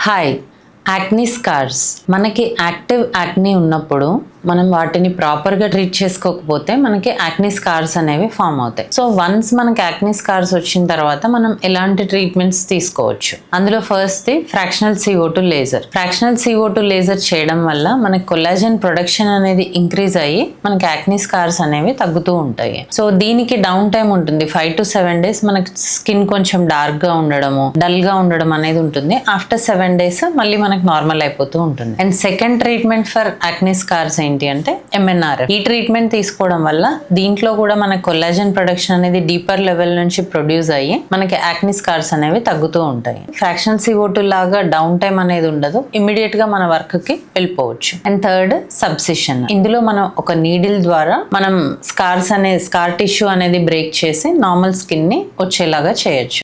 Hi. Acne scars మనకి active acne ఉన్నప్పుడు మనం వాటిని ప్రాపర్గా ట్రీట్ చేసుకోకపోతే మనకి యాక్నీ స్కార్స్ అనేవి ఫామ్ అవుతాయి. సో వన్స్ మనకి యాక్నీ స్కార్స్ వచ్చిన తర్వాత మనం ఎలాంటి ట్రీట్మెంట్స్ తీసుకోవచ్చు? అందులో first fractional CO2 laser. Fractional CO2 laser చేయడం వల్ల మనకి కొల్లాజన్ ప్రొడక్షన్ అనేది ఇంక్రీజ్ అయ్యి మనకి యాక్నీ స్కార్స్ అనేవి తగ్గుతూ ఉంటాయి. సో దీనికి డౌన్ టైం ఉంటుంది. 5 to 7 days మనకి స్కిన్ కొంచెం డార్క్ గా ఉండడము, డల్ గా ఉండడం అనేది ఉంటుంది. ఆఫ్టర్ 7 days మళ్ళీ మనకి నార్మల్ అయిపోతూ ఉంటుంది. And second treatment for acne scars ఏంటి అంటే MNRF. ఈ ట్రీట్మెంట్ తీసుకోవడం వల్ల దీంట్లో కూడా మన కొల్లాజన్ ప్రొడక్షన్ అనేది డీపర్ లెవెల్ నుంచి ప్రొడ్యూస్ అయ్యి మనకి యాక్నీ స్కార్స్ అనేవి తగ్గుతూ ఉంటాయి. ఫ్రాక్షనల్ CO2 లాగా డౌన్ టైం అనేది ఉండదు, ఇమ్మీడియట్ గా మన వర్క్ కి వెళ్ళిపోవచ్చు. And third subcision. ఇందులో మనం ఒక నీడిల్ ద్వారా మనం స్కార్ టిష్యూ అనేది బ్రేక్ చేసి నార్మల్ స్కిన్ ని వచ్చేలాగా చేయొచ్చు.